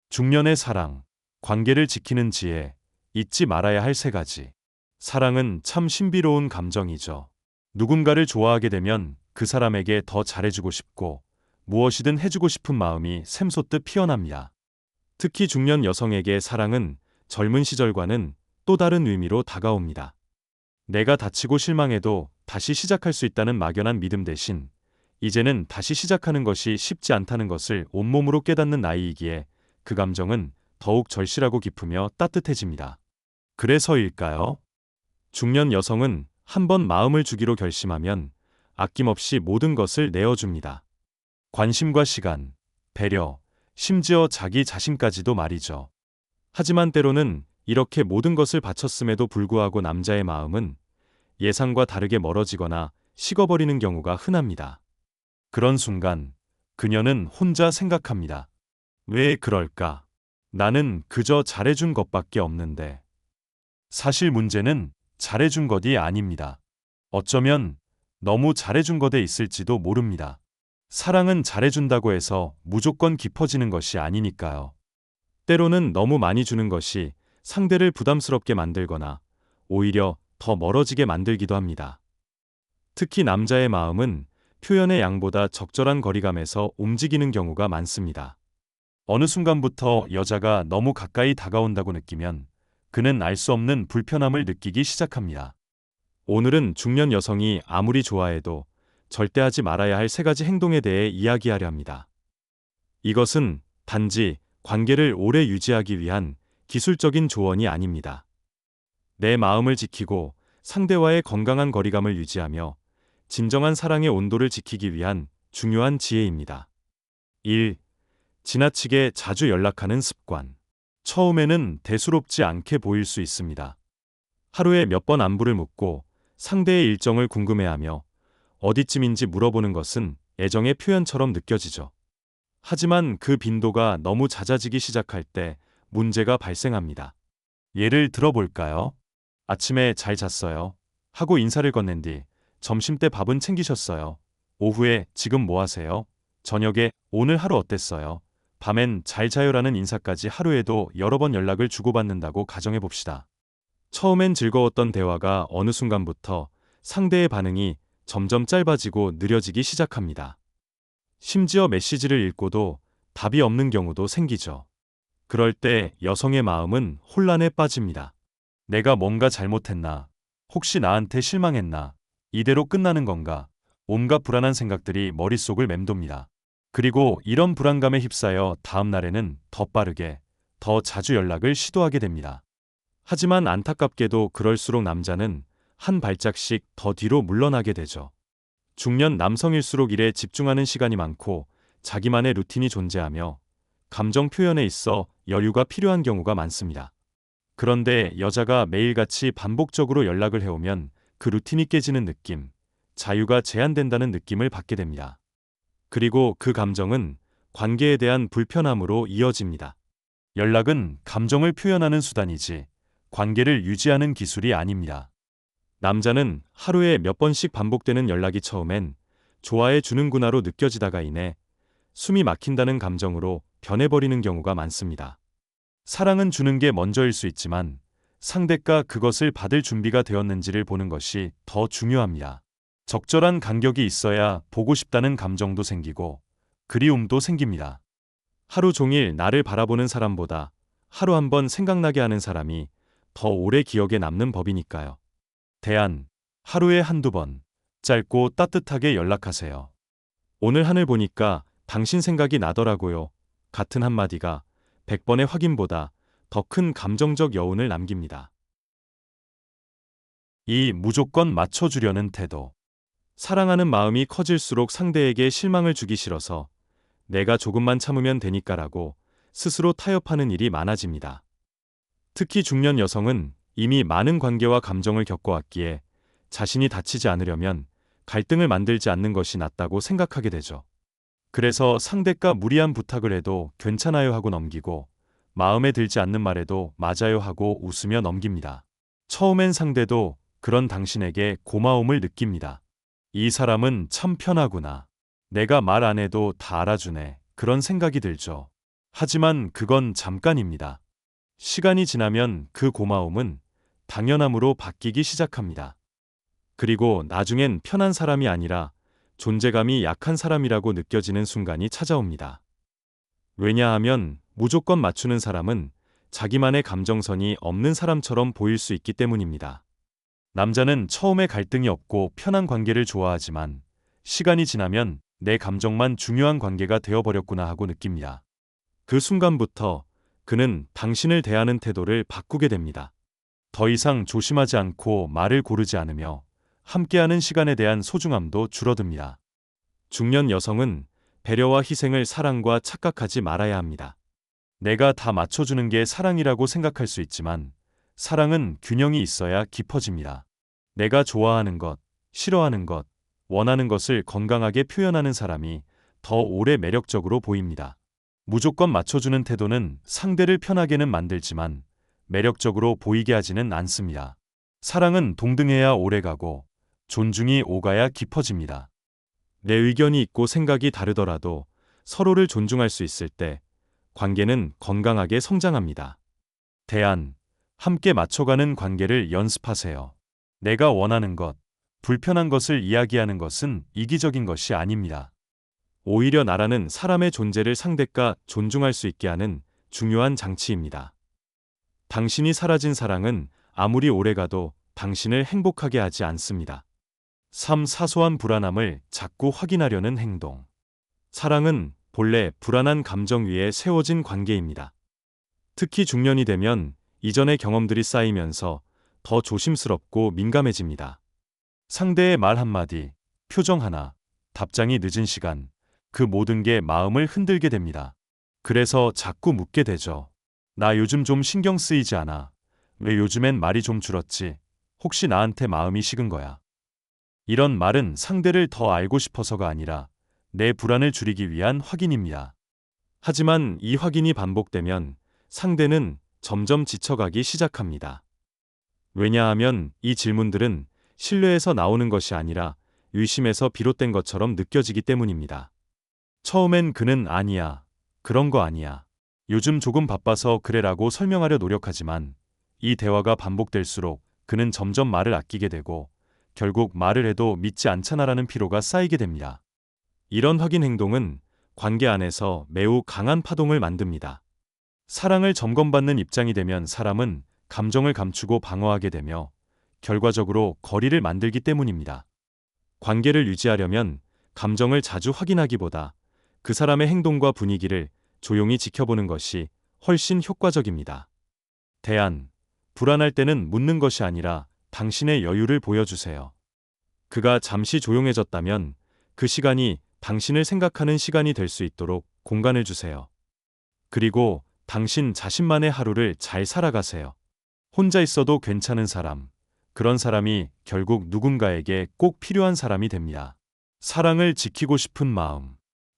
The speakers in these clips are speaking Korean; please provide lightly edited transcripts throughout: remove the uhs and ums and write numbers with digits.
중년의 사랑, 관계를 지키는 지혜, 잊지 말아야 할 세 가지. 사랑은 참 신비로운 감정이죠. 누군가를 좋아하게 되면 그 사람에게 더 잘해주고 싶고 무엇이든 해주고 싶은 마음이 샘솟듯 피어납니다. 특히 중년 여성에게 사랑은 젊은 시절과는 또 다른 의미로 다가옵니다. 내가 다치고 실망해도 다시 시작할 수 있다는 막연한 믿음 대신 이제는 다시 시작하는 것이 쉽지 않다는 것을 온몸으로 깨닫는 나이이기에 그 감정은 더욱 절실하고 깊으며 따뜻해집니다. 그래서일까요? 중년 여성은 한 번 마음을 주기로 결심하면 아낌없이 모든 것을 내어줍니다. 관심과 시간, 배려, 심지어 자기 자신까지도 말이죠. 하지만 때로는 이렇게 모든 것을 바쳤음에도 불구하고 남자의 마음은 예상과 다르게 멀어지거나 식어버리는 경우가 흔합니다. 그런 순간 그녀는 혼자 생각합니다. 왜 그럴까? 나는 그저 잘해준 것밖에 없는데. 사실 문제는 잘해준 것이 아닙니다. 어쩌면 너무 잘해준 것에 있을지도 모릅니다. 사랑은 잘해준다고 해서 무조건 깊어지는 것이 아니니까요. 때로는 너무 많이 주는 것이 상대를 부담스럽게 만들거나 오히려 더 멀어지게 만들기도 합니다. 특히 남자의 마음은 표현의 양보다 적절한 거리감에서 움직이는 경우가 많습니다. 어느 순간부터 여자가 너무 가까이 다가온다고 느끼면 그는 알 수 없는 불편함을 느끼기 시작합니다. 오늘은 중년 여성이 아무리 좋아해도 절대 하지 말아야 할 세 가지 행동에 대해 이야기하려 합니다. 이것은 단지 관계를 오래 유지하기 위한 기술적인 조언이 아닙니다. 내 마음을 지키고 상대와의 건강한 거리감을 유지하며 진정한 사랑의 온도를 지키기 위한 중요한 지혜입니다. 1. 지나치게 자주 연락하는 습관. 처음에는 대수롭지 않게 보일 수 있습니다. 하루에 몇 번 안부를 묻고 상대의 일정을 궁금해하며 어디쯤인지 물어보는 것은 애정의 표현처럼 느껴지죠. 하지만 그 빈도가 너무 잦아지기 시작할 때 문제가 발생합니다. 예를 들어볼까요? 아침에 잘 잤어요 하고 인사를 건넨 뒤 점심때 밥은 챙기셨어요? 오후에 지금 뭐 하세요? 저녁에 오늘 하루 어땠어요? 밤엔 잘 자요라는 인사까지 하루에도 여러 번 연락을 주고받는다고 가정해봅시다. 처음엔 즐거웠던 대화가 어느 순간부터 상대의 반응이 점점 짧아지고 느려지기 시작합니다. 심지어 메시지를 읽고도 답이 없는 경우도 생기죠. 그럴 때 여성의 마음은 혼란에 빠집니다. 내가 뭔가 잘못했나? 혹시 나한테 실망했나? 이대로 끝나는 건가? 온갖 불안한 생각들이 머릿속을 맴돕니다. 그리고 이런 불안감에 휩싸여 다음 날에는 더 빠르게, 더 자주 연락을 시도하게 됩니다. 하지만 안타깝게도 그럴수록 남자는 한 발짝씩 더 뒤로 물러나게 되죠. 중년 남성일수록 일에 집중하는 시간이 많고 자기만의 루틴이 존재하며 감정 표현에 있어 여유가 필요한 경우가 많습니다. 그런데 여자가 매일같이 반복적으로 연락을 해오면 그 루틴이 깨지는 느낌, 자유가 제한된다는 느낌을 받게 됩니다. 그리고 그 감정은 관계에 대한 불편함으로 이어집니다. 연락은 감정을 표현하는 수단이지 관계를 유지하는 기술이 아닙니다. 남자는 하루에 몇 번씩 반복되는 연락이 처음엔 좋아해 주는구나로 느껴지다가 이내 숨이 막힌다는 감정으로 변해버리는 경우가 많습니다. 사랑은 주는 게 먼저일 수 있지만 상대가 그것을 받을 준비가 되었는지를 보는 것이 더 중요합니다. 적절한 간격이 있어야 보고 싶다는 감정도 생기고 그리움도 생깁니다. 하루 종일 나를 바라보는 사람보다 하루 한 번 생각나게 하는 사람이 더 오래 기억에 남는 법이니까요. 대안, 하루에 한두 번, 짧고 따뜻하게 연락하세요. 오늘 하늘 보니까 당신 생각이 나더라고요. 같은 한마디가 100번의 확인보다 더 큰 감정적 여운을 남깁니다. 이 무조건 맞춰주려는 태도. 사랑하는 마음이 커질수록 상대에게 실망을 주기 싫어서 내가 조금만 참으면 되니까라고 스스로 타협하는 일이 많아집니다. 특히 중년 여성은 이미 많은 관계와 감정을 겪어왔기에 자신이 다치지 않으려면 갈등을 만들지 않는 것이 낫다고 생각하게 되죠. 그래서 상대가 무리한 부탁을 해도 괜찮아요 하고 넘기고 마음에 들지 않는 말에도 맞아요 하고 웃으며 넘깁니다. 처음엔 상대도 그런 당신에게 고마움을 느낍니다. 이 사람은 참 편하구나. 내가 말 안 해도 다 알아주네. 그런 생각이 들죠. 하지만 그건 잠깐입니다. 시간이 지나면 그 고마움은 당연함으로 바뀌기 시작합니다. 그리고 나중엔 편한 사람이 아니라 존재감이 약한 사람이라고 느껴지는 순간이 찾아옵니다. 왜냐하면 무조건 맞추는 사람은 자기만의 감정선이 없는 사람처럼 보일 수 있기 때문입니다. 남자는 처음에 갈등이 없고 편한 관계를 좋아하지만 시간이 지나면 내 감정만 중요한 관계가 되어버렸구나 하고 느낍니다. 그 순간부터 그는 당신을 대하는 태도를 바꾸게 됩니다. 더 이상 조심하지 않고 말을 고르지 않으며 함께하는 시간에 대한 소중함도 줄어듭니다. 중년 여성은 배려와 희생을 사랑과 착각하지 말아야 합니다. 내가 다 맞춰주는 게 사랑이라고 생각할 수 있지만 사랑은 균형이 있어야 깊어집니다. 내가 좋아하는 것, 싫어하는 것, 원하는 것을 건강하게 표현하는 사람이 더 오래 매력적으로 보입니다. 무조건 맞춰주는 태도는 상대를 편하게는 만들지만 매력적으로 보이게 하지는 않습니다. 사랑은 동등해야 오래가고 존중이 오가야 깊어집니다. 내 의견이 있고 생각이 다르더라도 서로를 존중할 수 있을 때 관계는 건강하게 성장합니다. 대안, 함께 맞춰가는 관계를 연습하세요. 내가 원하는 것, 불편한 것을 이야기하는 것은 이기적인 것이 아닙니다. 오히려 나라는 사람의 존재를 상대가 존중할 수 있게 하는 중요한 장치입니다. 당신이 사라진 사랑은 아무리 오래가도 당신을 행복하게 하지 않습니다. 3. 사소한 불안함을 자꾸 확인하려는 행동. 사랑은 본래 불안한 감정 위에 세워진 관계입니다. 특히 중년이 되면 이전의 경험들이 쌓이면서 더 조심스럽고 민감해집니다. 상대의 말 한마디, 표정 하나, 답장이 늦은 시간, 그 모든 게 마음을 흔들게 됩니다. 그래서 자꾸 묻게 되죠. 나 요즘 좀 신경 쓰이지 않아. 왜 요즘엔 말이 좀 줄었지? 혹시 나한테 마음이 식은 거야? 이런 말은 상대를 더 알고 싶어서가 아니라 내 불안을 줄이기 위한 확인입니다. 하지만 이 확인이 반복되면 상대는 점점 지쳐가기 시작합니다. 왜냐하면 이 질문들은 신뢰에서 나오는 것이 아니라 의심에서 비롯된 것처럼 느껴지기 때문입니다. 처음엔 그는 아니야, 그런 거 아니야, 요즘 조금 바빠서 그래라고 설명하려 노력하지만 이 대화가 반복될수록 그는 점점 말을 아끼게 되고 결국 말을 해도 믿지 않잖아라는 피로가 쌓이게 됩니다. 이런 확인 행동은 관계 안에서 매우 강한 파동을 만듭니다. 사랑을 점검받는 입장이 되면 사람은 감정을 감추고 방어하게 되며 결과적으로 거리를 만들기 때문입니다. 관계를 유지하려면 감정을 자주 확인하기보다 그 사람의 행동과 분위기를 조용히 지켜보는 것이 훨씬 효과적입니다. 대안, 불안할 때는 묻는 것이 아니라 당신의 여유를 보여주세요. 그가 잠시 조용해졌다면 그 시간이 당신을 생각하는 시간이 될 수 있도록 공간을 주세요. 그리고 당신 자신만의 하루를 잘 살아가세요. 혼자 있어도 괜찮은 사람, 그런 사람이 결국 누군가에게 꼭 필요한 사람이 됩니다. 사랑을 지키고 싶은 마음.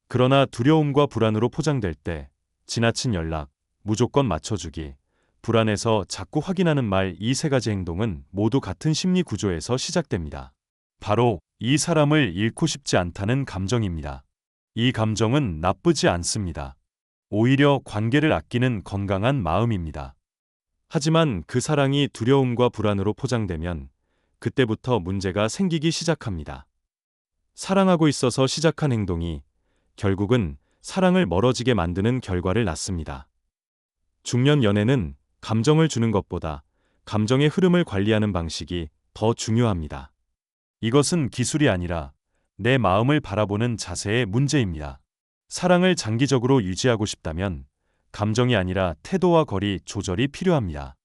그러나 두려움과 불안으로 포장될 때 지나친 연락, 무조건 맞춰주기, 불안해서 자꾸 확인하는 말 이 세 가지 행동은 모두 같은 심리 구조에서 시작됩니다. 바로 이 사람을 잃고 싶지 않다는 감정입니다. 이 감정은 나쁘지 않습니다. 오히려 관계를 아끼는 건강한 마음입니다. 하지만 그 사랑이 두려움과 불안으로 포장되면 그때부터 문제가 생기기 시작합니다. 사랑하고 있어서 시작한 행동이 결국은 사랑을 멀어지게 만드는 결과를 낳습니다. 중년 연애는 감정을 주는 것보다 감정의 흐름을 관리하는 방식이 더 중요합니다. 이것은 기술이 아니라 내 마음을 바라보는 자세의 문제입니다. 사랑을 장기적으로 유지하고 싶다면 감정이 아니라 태도와 거리 조절이 필요합니다.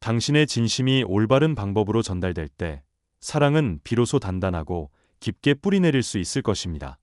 당신의 진심이 올바른 방법으로 전달될 때 사랑은 비로소 단단하고 깊게 뿌리내릴 수 있을 것입니다.